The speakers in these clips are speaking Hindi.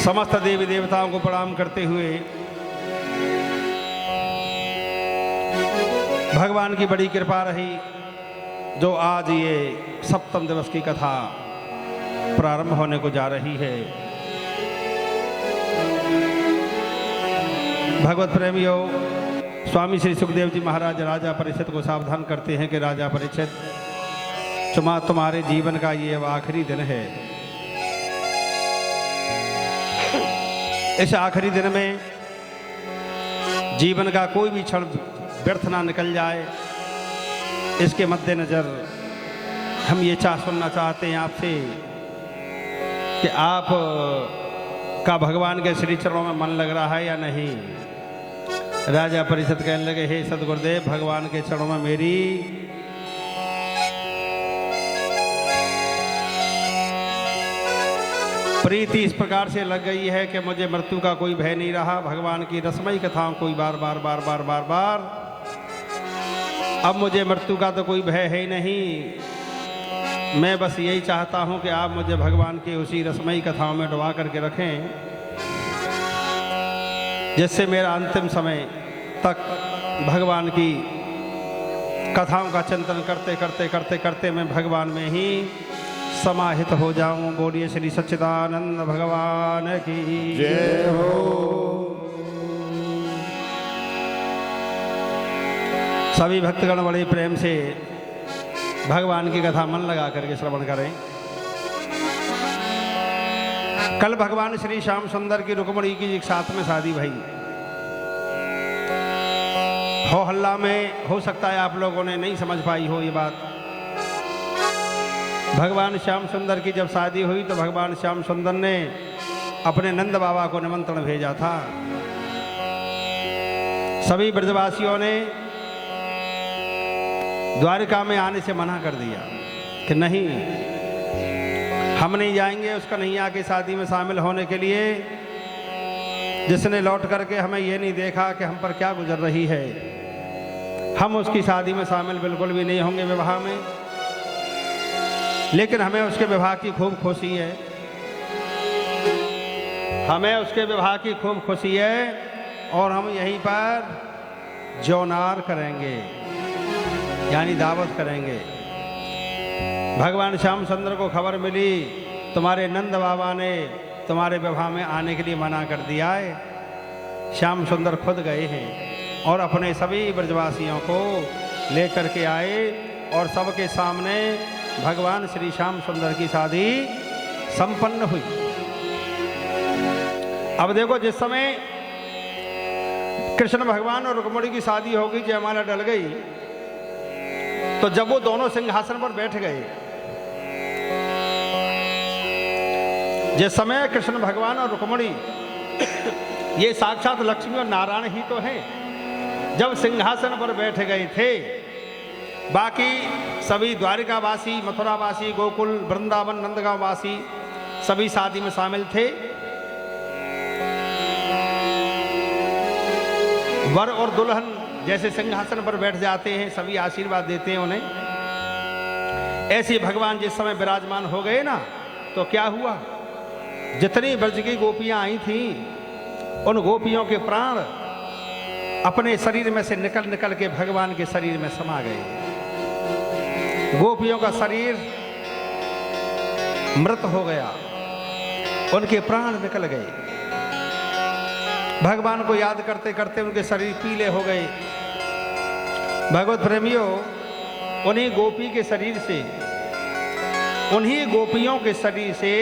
समस्त देवी देवताओं को प्रणाम करते हुए भगवान की बड़ी कृपा रही जो आज ये सप्तम दिवस की कथा प्रारंभ होने को जा रही है। भगवत प्रेमियों, स्वामी श्री सुखदेव जी महाराज राजा परीक्षित को सावधान करते हैं कि राजा परीक्षित, तुम्हारे जीवन का ये आखिरी दिन है। इस आखिरी दिन में जीवन का कोई भी क्षण व्यर्थ ना निकल जाए, इसके मद्देनजर हम ये सुनना चाहते हैं आपसे कि आप का भगवान के श्री चरणों में मन लग रहा है या नहीं। राजा परीक्षित कहने लगे, हे सदगुरुदेव, भगवान के चरणों में मेरी प्रीति इस प्रकार से लग गई है कि मुझे मृत्यु का कोई भय नहीं रहा। भगवान की रसमयी कथाओं को बार बार बार बार बार बार अब मुझे मृत्यु का तो कोई भय है ही नहीं। मैं बस यही चाहता हूं कि आप मुझे भगवान की उसी रसमयी कथाओं में डुबा करके रखें, जिससे मेरा अंतिम समय तक भगवान की कथाओं का चिंतन करते करते करते करते मैं भगवान में ही समाहित हो जाऊं। बोलिए श्री सच्चिदानंद भगवान की जय हो। सभी भक्तगण बड़े प्रेम से भगवान की कथा मन लगा करके श्रवण करें। कल भगवान श्री श्याम सुंदर की रुक्मणी की एक साथ में शादी भई। हो हल्ला में हो सकता है आप लोगों ने नहीं समझ पाई हो ये बात। भगवान श्याम सुंदर की जब शादी हुई तो भगवान श्याम सुंदर ने अपने नंद बाबा को निमंत्रण भेजा था। सभी ब्रजवासियों ने द्वारिका में आने से मना कर दिया कि नहीं, हम नहीं जाएंगे उसका नहीं आके शादी में शामिल होने के लिए, जिसने लौट करके हमें ये नहीं देखा कि हम पर क्या गुजर रही है। हम उसकी शादी में शामिल बिल्कुल भी नहीं होंगे विवाह में, लेकिन हमें उसके विवाह की खूब खुशी है। हमें उसके विवाह की खूब खुशी है और हम यहीं पर जौनार करेंगे, यानी दावत करेंगे। भगवान श्याम सुंदर को खबर मिली तुम्हारे नंद बाबा ने तुम्हारे विवाह में आने के लिए मना कर दिया है। श्याम सुंदर खुद गए हैं और अपने सभी ब्रजवासियों को लेकर के आए और सबके सामने भगवान श्री श्याम सुंदर की शादी संपन्न हुई। अब देखो, जिस समय कृष्ण भगवान और रुक्मिणी की शादी हो गई, जयमाला डल गई, तो जब वो दोनों सिंहासन पर बैठ गए, जिस समय कृष्ण भगवान और रुक्मिणी ये साक्षात लक्ष्मी और नारायण ही तो हैं, जब सिंहासन पर बैठ गए थे, बाकी सभी द्वारिकावासी, मथुरावासी, गोकुल, वृंदावन, नंदगांव वासी सभी शादी में शामिल थे। वर और दुल्हन जैसे सिंहासन पर बैठ जाते हैं, सभी आशीर्वाद देते हैं उन्हें। ऐसे भगवान जिस समय विराजमान हो गए ना, तो क्या हुआ, जितनी ब्रज की गोपियां आई थीं, उन गोपियों के प्राण अपने शरीर में से निकल निकल के भगवान के शरीर में समा गए। गोपियों का शरीर मृत हो गया, उनके प्राण निकल गए। भगवान को याद करते करते उनके शरीर पीले हो गए। भगवत प्रेमियों, उन्हीं गोपी के शरीर से, उन्हीं गोपियों के शरीर से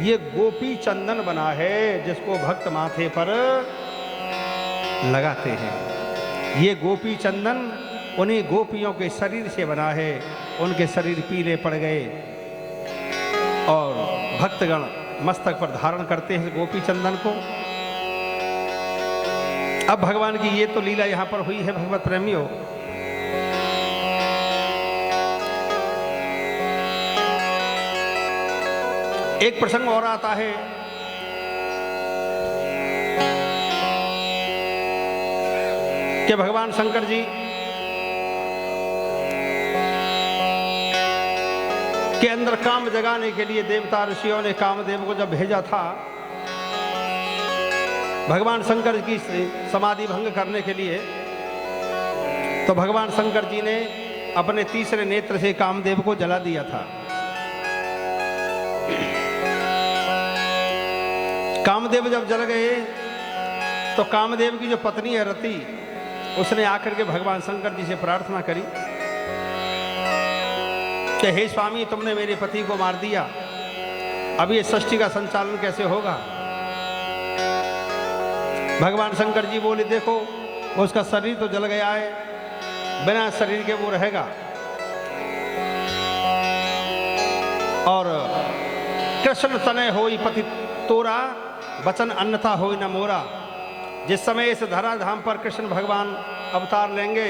ये गोपी चंदन बना है, जिसको भक्त माथे पर लगाते हैं। ये गोपी चंदन उन्हीं गोपियों के शरीर से बना है। उनके शरीर पीले पड़ गए और भक्तगण मस्तक पर धारण करते हैं गोपी चंदन को। अब भगवान की ये तो लीला यहां पर हुई है। भगवत प्रेमियों, एक प्रसंग और आता है। कि भगवान शंकर जी के अंदर काम जगाने के लिए देवता ऋषियों ने कामदेव को जब भेजा था, भगवान शंकर की समाधि भंग करने के लिए तो भगवान शंकर जी ने अपने तीसरे नेत्र से कामदेव को जला दिया था। कामदेव जब जल गए तो कामदेव की जो पत्नी है रति, उसने आकर के भगवान शंकर जी से प्रार्थना करी कि हे स्वामी, तुमने मेरे पति को मार दिया, अब ये सृष्टि का संचालन कैसे होगा। भगवान शंकर जी बोले, देखो उसका शरीर तो जल गया है, बिना शरीर के वो रहेगा। और कृष्ण तनय होई पति तोरा, वचन अन्यथा होई न मोरा। जिस समय इस धरा धाम पर कृष्ण भगवान अवतार लेंगे,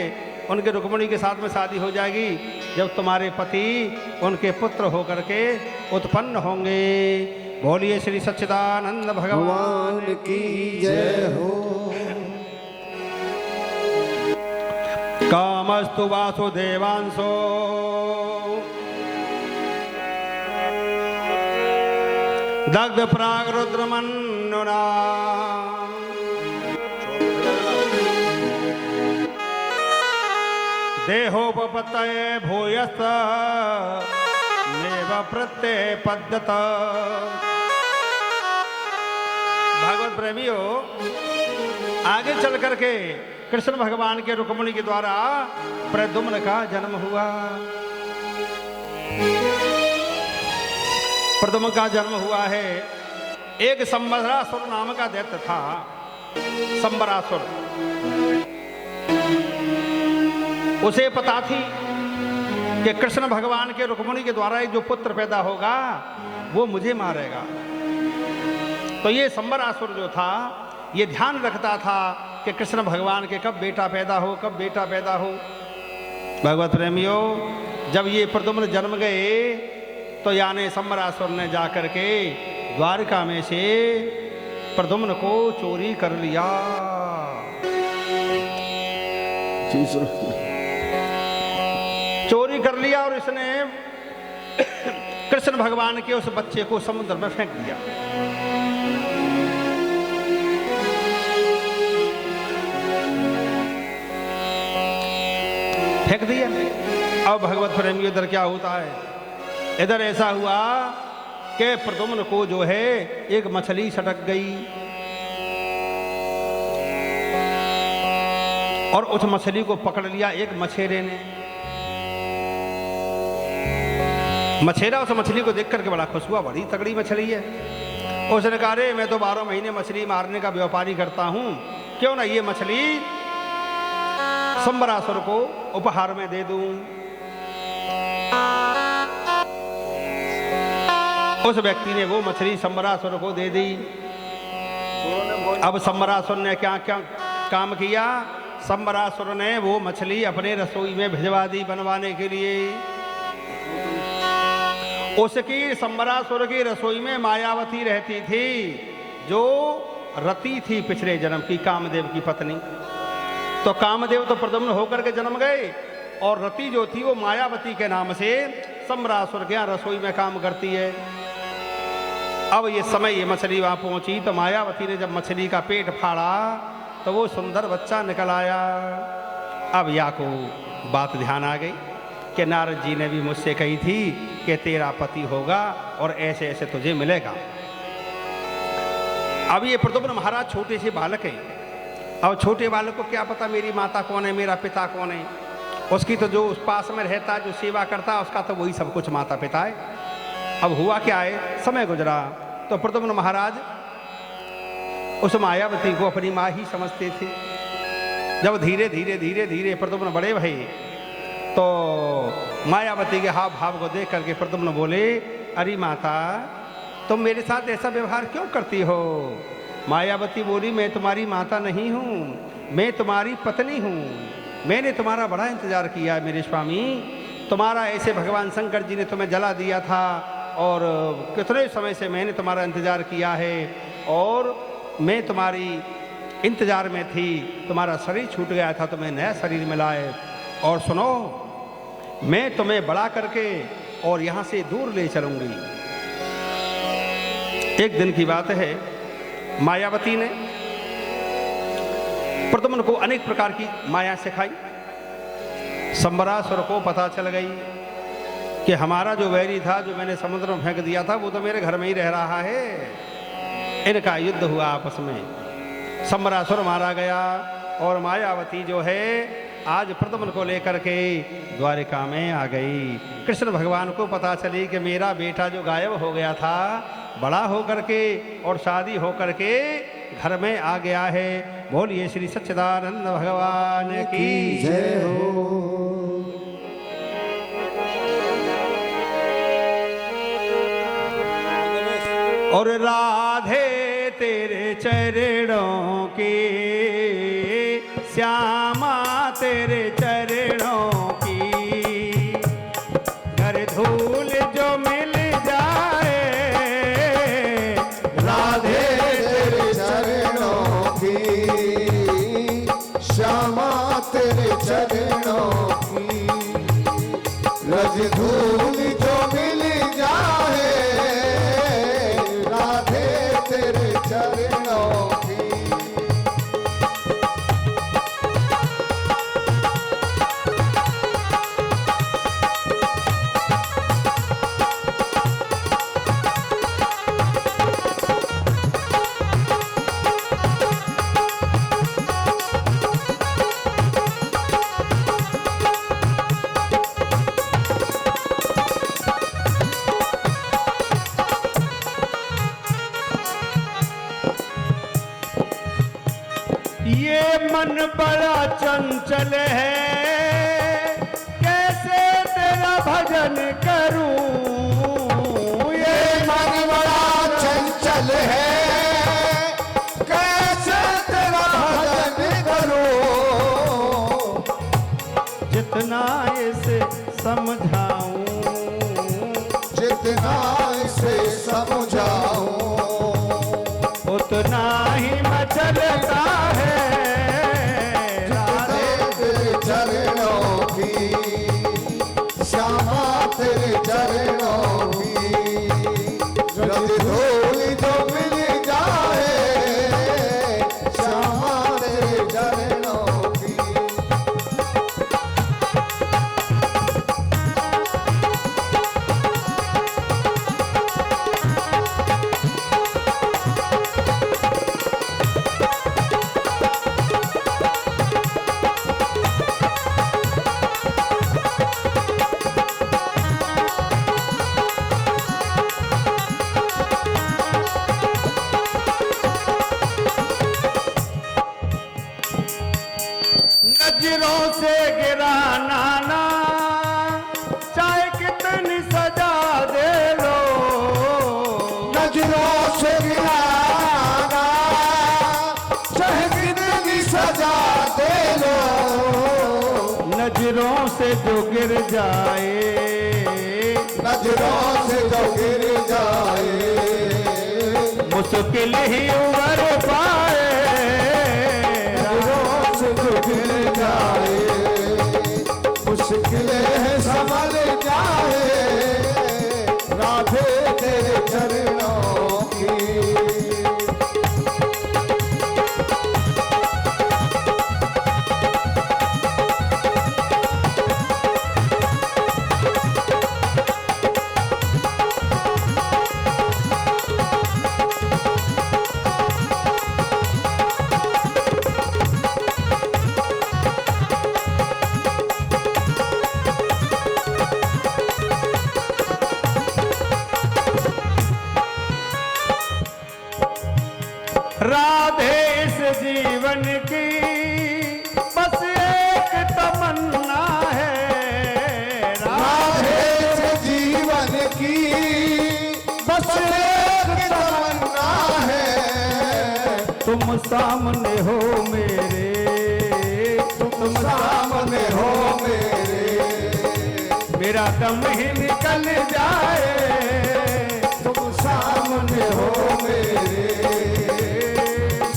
उनके रुक्मिणी के साथ में शादी हो जाएगी, जब तुम्हारे पति उनके पुत्र होकर के उत्पन्न होंगे। बोलिए श्री सच्चिदानंद भगवान की जय हो। कामस्तु वासुदेवांसो दग्ध प्राग रुद्रमन्युना देहोपपतये भूयस्त मेव प्रत्यय पद्धत। भागवत प्रेमियों, आगे चल करके कृष्ण भगवान के रुक्मिणी के द्वारा प्रद्युम्न का जन्म हुआ। प्रद्युम्न का जन्म हुआ है। एक संबरासुर नाम का दैत्य था। संबरासुर, उसे पता थी कि कृष्ण भगवान के रुक्मिणी के द्वारा जो पुत्र पैदा होगा वो मुझे मारेगा। तो ये संबरासुर जो था, ये ध्यान रखता था कि कृष्ण भगवान के कब बेटा पैदा हो, कब बेटा पैदा हो। भगवत प्रेमियों, जब ये प्रद्युम्न जन्म गए तो यानी संबरासुर ने जाकर के द्वारका में से प्रद्युम्न को चोरी कर लिया। चोरी कर लिया और इसने कृष्ण भगवान के उस बच्चे को समुद्र में फेंक दिया। फेंक दिया। अब भगवत प्रेमियों, इधर क्या होता है, इधर ऐसा हुआ कि प्रद्युम्न को जो है एक मछली सटक गई और उस मछली को पकड़ लिया एक मछेरे ने। मछेरा उस मछली को देख करके बड़ा खुश हुआ, बड़ी तगड़ी मछली है। उसने कहा, रे मैं तो 12 महीने मछली मारने का व्यापारी करता हूं, क्यों ना ये मछली संबरासुर को उपहार में दे दूं। उस व्यक्ति ने वो मछली संबरासुर को दे दी। अब संबरासुर ने क्या क्या काम किया, संबरासुर ने वो मछली अपने रसोई में भिजवा दी बनवाने के लिए। उसकी संबरासुर की रसोई में मायावती रहती थी, जो रति थी पिछले जन्म की, कामदेव की पत्नी। तो कामदेव तो प्रद्युम्न होकर के जन्म गए और रति जो थी वो मायावती के नाम से संबरासुर के यहाँ रसोई में काम करती है। अब ये समय ये मछली वहां पहुंची तो मायावती ने जब मछली का पेट फाड़ा तो वो सुंदर बच्चा निकल आया। अब या को बात ध्यान आ गई कि नारद जी ने भी मुझसे कही थी कि तेरा पति होगा और ऐसे ऐसे तुझे मिलेगा। अब ये प्रद्युम्न महाराज छोटे से बालक हैं। अब छोटे बालक को क्या पता मेरी माता कौन है, मेरा पिता कौन है। उसकी तो जो उस पास में रहता है, जो सेवा करता है, उसका तो वही सब कुछ माता पिता है। अब हुआ क्या है, समय गुजरा तो प्रद्युम्न महाराज उस मायावती को अपनी माँ ही समझते थे। जब धीरे धीरे धीरे धीरे प्रद्युम्न बड़े भई तो मायावती के हाव भाव को देख करके प्रद्युम्न बोले, अरे माता, तुम मेरे साथ ऐसा व्यवहार क्यों करती हो। मायावती बोली, मैं तुम्हारी माता नहीं हूँ, मैं तुम्हारी पत्नी हूँ। मैंने तुम्हारा बड़ा इंतजार किया है मेरे स्वामी। तुम्हारा ऐसे भगवान शंकर जी ने तुम्हें जला दिया था और कितने समय से मैंने तुम्हारा इंतजार किया है और मैं तुम्हारी इंतजार में थी। तुम्हारा शरीर छूट गया था, तुम्हें नया शरीर मिला है। और सुनो, मैं तुम्हें बड़ा करके और यहाँ से दूर ले चलूंगी। एक दिन की बात है, मायावती ने प्रद्युम्न को अनेक प्रकार की माया सिखाई। संबरासुर को पता चल गई कि हमारा जो वैरी था, जो मैंने समुद्र में फेंक दिया था, वो तो मेरे घर में ही रह रहा है। इनका युद्ध हुआ आपस में, संबरासुर मारा गया और मायावती जो है आज प्रद्युम्न को लेकर के द्वारिका में आ गई। कृष्ण भगवान को पता चली कि मेरा बेटा जो गायब हो गया था, बड़ा होकर के और शादी होकर के घर में आ गया है। बोलिए श्री सच्चिदानंद भगवान की जय हो। और राधे तेरे चरणों की, श्यामा तेरे चरणों की, घर धूल जो मिल जाए, राधे तेरे चरणों की, श्यामा तेरे चरणों की, रज धूल जो मिल जाए, राधे तेरे चरणों की। ये मन बड़ा चंचल है, कैसे तेरा भजन करूं। ये मन बड़ा चंचल है, कैसे तेरा भजन करूं। जितना इसे समझाऊं, जितना इसे समझाऊं, उतना ही मचलता है। चरणों की, श्यामा तेरे चरणों की, रज धूल जो मिल जाए, श्यामा तेरे चरणों की। नजरों से गिरा नाना, चाहे कितनी सजा दे लो। नजरों से गिराना, चाहे कितनी सजा दे लो। नजरों से जो गिर जाए, नजरों से जो गिर जाए, मुश्किल ही उबर पाए। नजरों से जो गिर जाए, मुश्किल है संभल जाए, राधे तेरे चरणों की। राधे इस जीवन की बस एक तमन्ना है। राधे इस जीवन की बस एक तमन्ना है। तुम सामने हो मेरे, तुम सामने हो मेरे, मेरा दम ही निकल जाए। तुम सामने हो मेरे,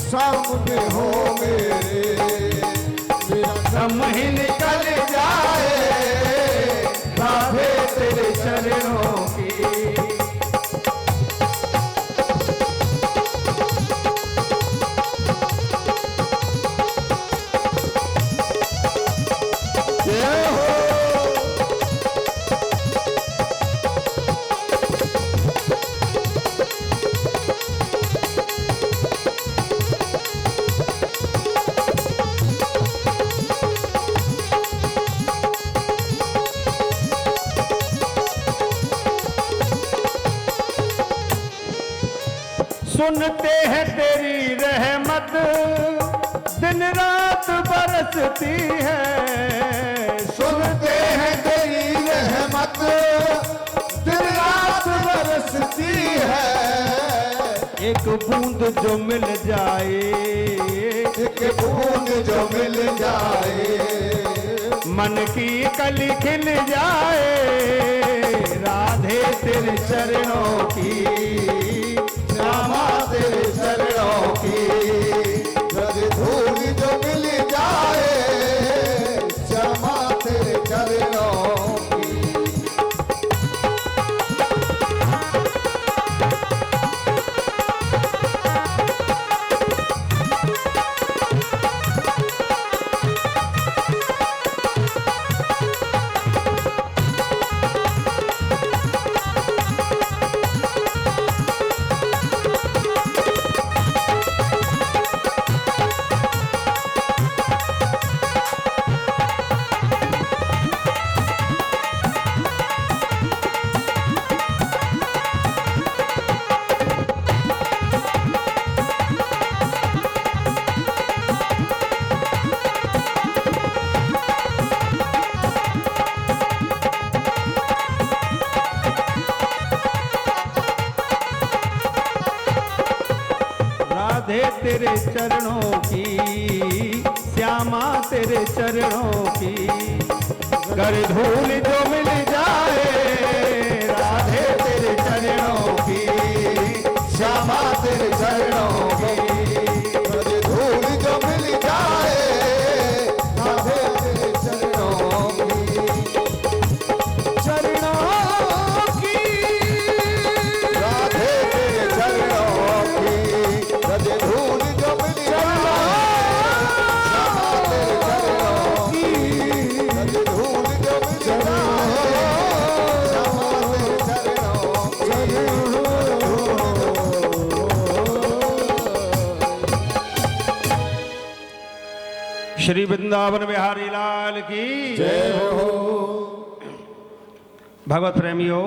सामने हो मेरे, मेरा दम ही निकल जाए, राधे तेरे चरणों की। सुनते हैं तेरी रहमत दिन रात बरसती है। सुनते हैं तेरी रहमत दिन रात बरसती है। एक बूंद जो मिल जाए, एक बूंद जो मिल जाए, मन की कली खिल जाए। राधे तेरे चरणों की, श्यामा तेरे चरणों की, ब्रज धूल जो मिल जाए, श्यामा तेरे चरणों की। राधे तेरे चरणों की, श्यामा तेरे चरणों की, कर धूल जो मिल जाए। राधे तेरे चरणों की, श्यामा तेरे चरणों की, ब्रज धूल जो मिल जाए, राधे तेरे चरणों की। चरणों की, राधे तेरे चरणों की, ब्रज धूल जो मिल जाए, श्यामा तेरे चरणों की, ब्रज धूल जो मिल जाए, श्यामा तेरे चरणों की। श्री वृंदावन बिहारी लाल की जय हो। भगवत प्रेमियों,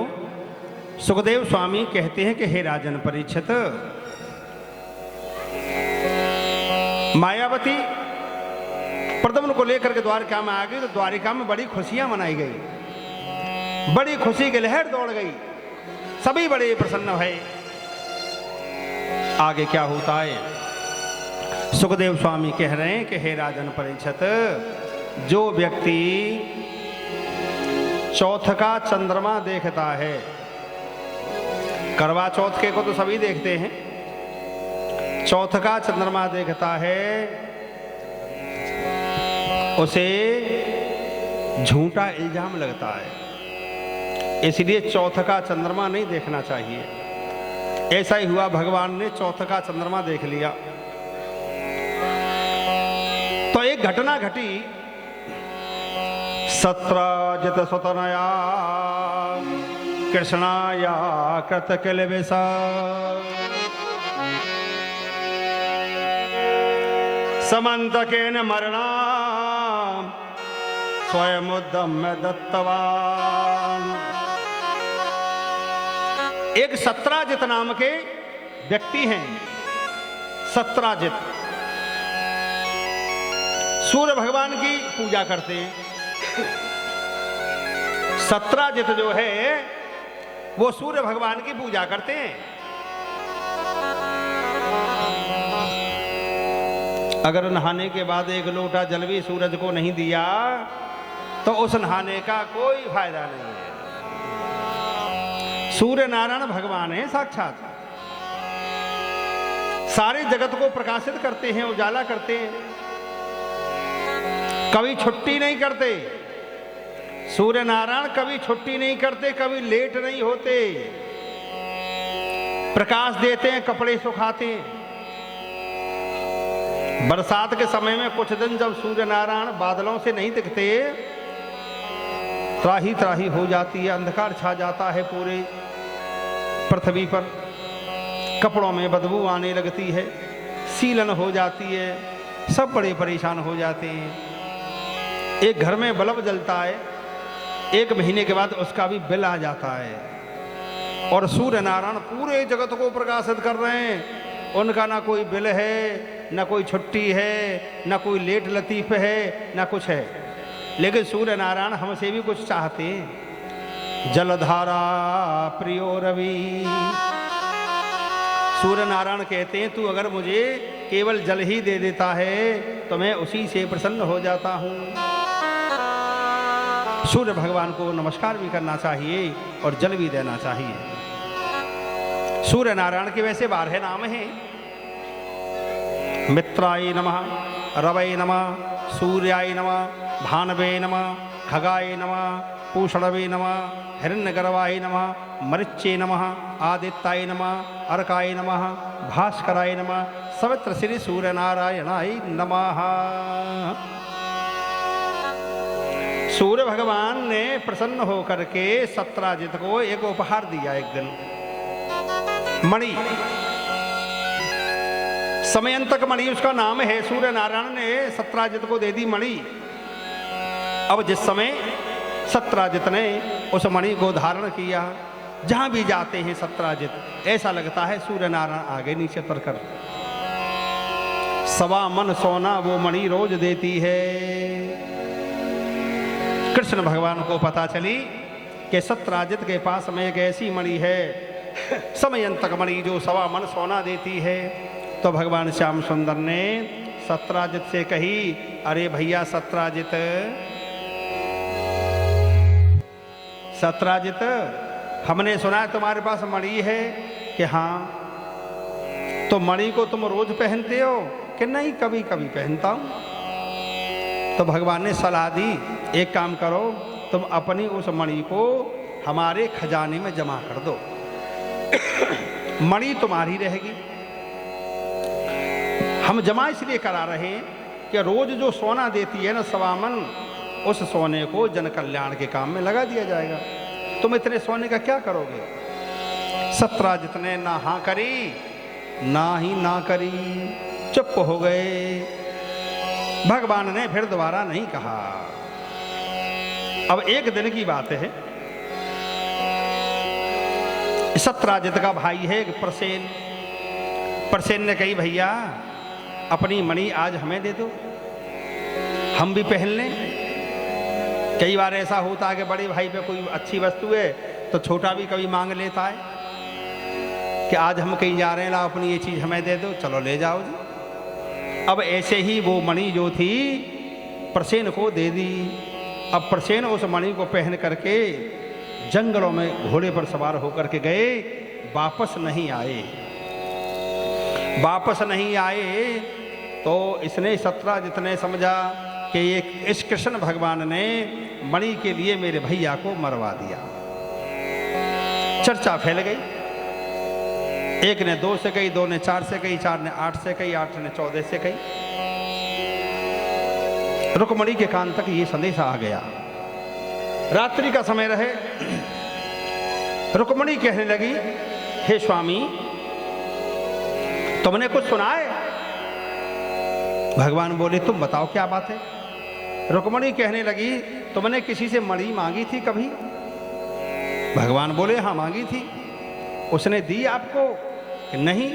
सुखदेव स्वामी कहते हैं कि हे राजन परीक्षित, मायावती प्रद्युम्न को लेकर के द्वारका में आ गई तो द्वारिका में बड़ी खुशियां मनाई गई, बड़ी खुशी की लहर दौड़ गई, सभी बड़े प्रसन्न भये। आगे क्या होता है? सुखदेव स्वामी कह रहे हैं कि हे राजन परीक्षित, जो व्यक्ति चौथ का चंद्रमा देखता है, करवा चौथ के को तो सभी देखते हैं, चौथ का चंद्रमा देखता है, उसे झूठा इल्जाम लगता है, इसलिए चौथ का चंद्रमा नहीं देखना चाहिए। ऐसा ही हुआ, भगवान ने चौथ का चंद्रमा देख लिया तो एक घटना घटी। सत्राजित सुतनया कृष्णाया कृत किलबिषा, समन्तकेन मरणाम स्वयमुद्यम्य दत्तवान। एक सत्राजित नाम के व्यक्ति हैं। सत्राजित सूर्य भगवान की पूजा करते हैं। सत्राजित जो है वो सूर्य भगवान की पूजा करते हैं। अगर नहाने के बाद एक लोटा जल भी सूरज को नहीं दिया तो उस नहाने का कोई फायदा नहीं है। सूर्य नारायण भगवान है साक्षात, सारे जगत को प्रकाशित करते हैं, उजाला करते हैं, कभी छुट्टी नहीं करते। सूर्य नारायण कभी छुट्टी नहीं करते, कभी लेट नहीं होते, प्रकाश देते हैं, कपड़े सुखाते हैं। बरसात के समय में कुछ दिन जब सूर्य नारायण बादलों से नहीं दिखते, त्राही त्राही हो जाती है, अंधकार छा जाता है पूरे पृथ्वी पर, कपड़ों में बदबू आने लगती है, सीलन हो जाती है, सब बड़े परेशान हो जाते हैं। एक घर में बल्ब जलता है, 1 महीने के बाद उसका भी बिल आ जाता है। और सूर्य नारायण पूरे जगत को प्रकाशित कर रहे हैं, उनका ना कोई बिल है, ना कोई छुट्टी है, ना कोई लेट लतीफ़ है, ना कुछ है। लेकिन सूर्य नारायण हमसे भी कुछ चाहते हैं। जलधारा प्रियो रवि, सूर्य नारायण कहते हैं तू अगर मुझे केवल जल ही दे देता है तो मैं उसी से प्रसन्न हो जाता हूँ। सूर्य भगवान को नमस्कार भी करना चाहिए और जल भी देना चाहिए। सूर्य नारायण के वैसे 12 नाम हैं। मित्राय नमः, रवये नमः, सूर्याय नमः, भानवे नमः, खगाय नमः, पूषणवे नमः, हिरण्यगर्भाय नमः, मरिच्ये नमः, आदित्याय नमः, अर्काय नमः, भास्कराय नमः, सवित्र श्री सूर्य नारायणाय नमः। सूर्य भगवान ने प्रसन्न होकर के सत्राजित को एक उपहार दिया। एक दिन मणि, समयंतक मणि उसका नाम है। सूर्य नारायण ने सत्राजित को दे दी मणि। अब जिस समय सत्राजित ने उस मणि को धारण किया, जहां भी जाते हैं सत्राजित, ऐसा लगता है सूर्य नारायण आगे नीचे उतर कर 1.25 मन सोना वो मणि रोज देती है। कृष्ण भगवान को पता चली कि सत्राजित के पास में एक ऐसी मणि है, समयंतक मणि, जो 1.25 मन सोना देती है। तो भगवान श्याम सुंदर ने सत्राजित से कही, अरे भैया सत्राजित, सत्राजित, हमने सुना है तुम्हारे पास मणि है। कि हाँ। तो मणि को तुम रोज पहनते हो? कि नहीं, कभी कभी पहनता हूं। तो भगवान ने सलाह दी, एक काम करो, तुम अपनी उस मणि को हमारे खजाने में जमा कर दो, मणि तुम्हारी रहेगी। हम जमा इसलिए करा रहे हैं कि रोज जो सोना देती है ना 1.25 मन, उस सोने को जन कल्याण के काम में लगा दिया जाएगा। तुम इतने सोने का क्या करोगे? सत्राजित ने ना हाँ करी ना ही ना करी, चुप हो गए। भगवान ने फिर दोबारा नहीं कहा। अब एक दिन की बात है, सत्राजित का भाई है एक प्रसेन। प्रसेन ने कही, भैया अपनी मणि आज हमें दे दो, हम भी पहन लें। कई बार ऐसा होता है कि बड़े भाई पे कोई अच्छी वस्तु है तो छोटा भी कभी मांग लेता है कि आज हम कहीं जा रहे हैं, ला अपनी ये चीज़ हमें दे दो, चलो ले जाओ जी। अब ऐसे ही वो मणि जो थी प्रसेन को दे दी। अब प्रसेन उस मणि को पहन करके जंगलों में घोड़े पर सवार होकर के गए, वापस नहीं आए। वापस नहीं आए तो इसने सत्राजित ने समझा कि ये इस कृष्ण भगवान ने मणि के लिए मेरे भैया को मरवा दिया। चर्चा फैल गई। एक ने 2 से कही, 2 ने 4 से कही, 4 ने 8 से कही, 8 ने 14 से कही। रुक्मणी के कान तक ये संदेश आ गया। रात्रि का समय रहे, रुक्मणी कहने लगी, हे स्वामी तुमने कुछ सुना है? भगवान बोले, तुम बताओ क्या बात है। रुक्मणी कहने लगी, तुमने किसी से मणि मांगी थी कभी? भगवान बोले, हाँ मांगी थी। उसने दी आपको? नहीं।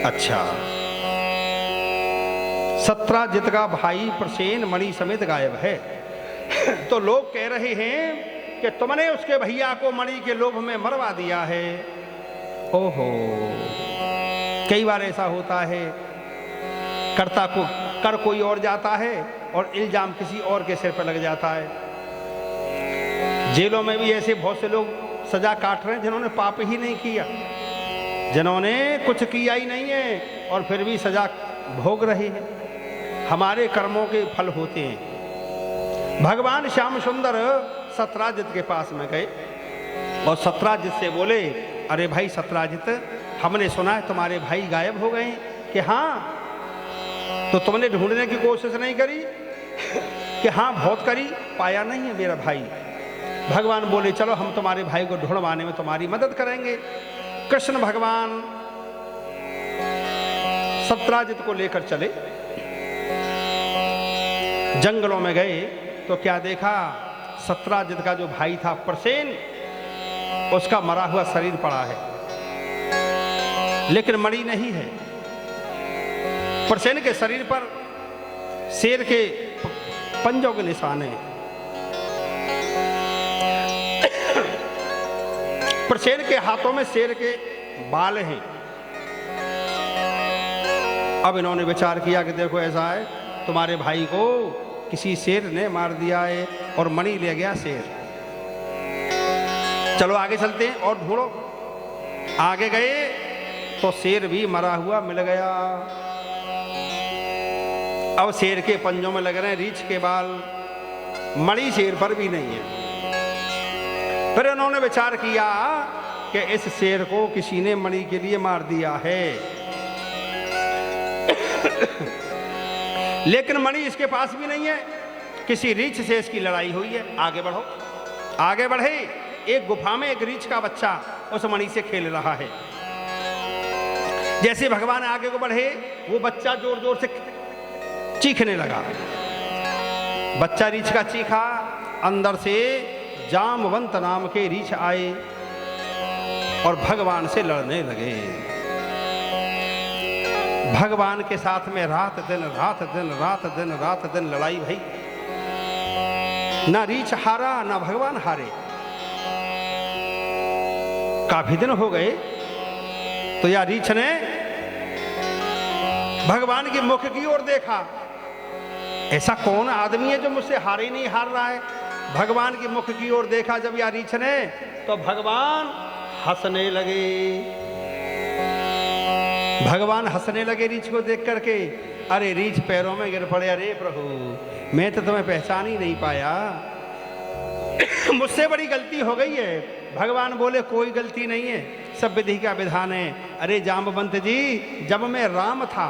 अच्छा। सत्राजित का भाई प्रसेन मणि समेत गायब है। तो लोग कह रहे हैं कि तुमने उसके भैया को मणि के लोभ में मरवा दिया है। ओहो, कई बार ऐसा होता है, कर्ता को कर कोई और जाता है और इल्जाम किसी और के सिर पर लग जाता है। जेलों में भी ऐसे बहुत से लोग सजा काट रहे हैं जिन्होंने पाप ही नहीं किया, जिन्होंने कुछ किया ही नहीं है और फिर भी सजा भोग रहे हैं। हमारे कर्मों के फल होते हैं। भगवान श्याम सुंदर सत्राजित के पास में गए और सत्राजित से बोले, अरे भाई सत्राजित, हमने सुना है तुम्हारे भाई गायब हो गए। कि हाँ। तो तुमने ढूंढने की कोशिश नहीं करी? कि हाँ बहुत करी, पाया नहीं है मेरा भाई। भगवान बोले, चलो हम तुम्हारे भाई को ढूंढवाने में तुम्हारी मदद करेंगे। कृष्ण भगवान सत्राजित को लेकर चले, जंगलों में गए तो क्या देखा, सत्राजित का जो भाई था प्रसेन, उसका मरा हुआ शरीर पड़ा है। लेकिन मणि नहीं है। प्रसेन के शरीर पर शेर के पंजों के निशान हैं। प्रसेन के हाथों में शेर के बाल हैं। अब इन्होंने विचार किया कि देखो ऐसा है, तुम्हारे भाई को किसी शेर ने मार दिया है और मणि ले गया शेर। चलो आगे चलते हैं और ढूंढो। आगे गए तो शेर भी मरा हुआ मिल गया। अब शेर के पंजों में लग रहे हैं रीछ के बाल, मणि शेर पर भी नहीं है। फिर उन्होंने विचार किया कि इस शेर को किसी ने मणि के लिए मार दिया है, लेकिन मणि इसके पास भी नहीं है। किसी रीछ से इसकी लड़ाई हुई है। आगे बढ़ो। आगे बढ़े, एक गुफा में एक रीछ का बच्चा उस मणि से खेल रहा है। जैसे भगवान आगे को बढ़े, वो बच्चा जोर जोर से चीखने लगा। बच्चा रीछ का चीखा, अंदर से जामवंत नाम के रीछ आए और भगवान से लड़ने लगे। भगवान के साथ में रात दिन रात दिन रात दिन रात दिन लड़ाई भई। ना रीछ हारा ना भगवान हारे। काफी दिन हो गए तो या रीछ ने भगवान के मुख की ओर देखा। ऐसा कौन आदमी है जो मुझसे हारे नहीं हार रहा है। भगवान के मुख की ओर देखा जब या रीछ ने, तो भगवान हंसने लगे। भगवान हंसने लगे रीछ को देख करके। अरे रीछ पैरों में गिर पड़े। अरे प्रभु, मैं तो तुम्हें पहचान ही नहीं पाया, मुझसे बड़ी गलती हो गई है। भगवान बोले कोई गलती नहीं है, सब विधि का विधान है। अरे जामवंत जी, जब मैं राम था,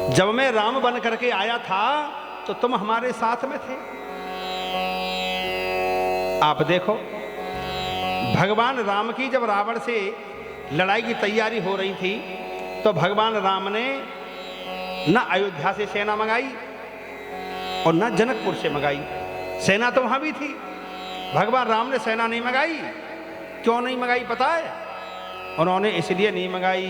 जब मैं राम बन करके आया था तो तुम हमारे साथ में थे। आप देखो, भगवान राम की जब रावण से लड़ाई की तैयारी हो रही थी तो भगवान राम ने न अयोध्या से सेना मंगाई और न जनकपुर से मंगाई। सेना तो वहां भी थी, भगवान राम ने सेना नहीं मंगाई। क्यों नहीं मंगाई पता है? उन्होंने इसलिए नहीं मंगाई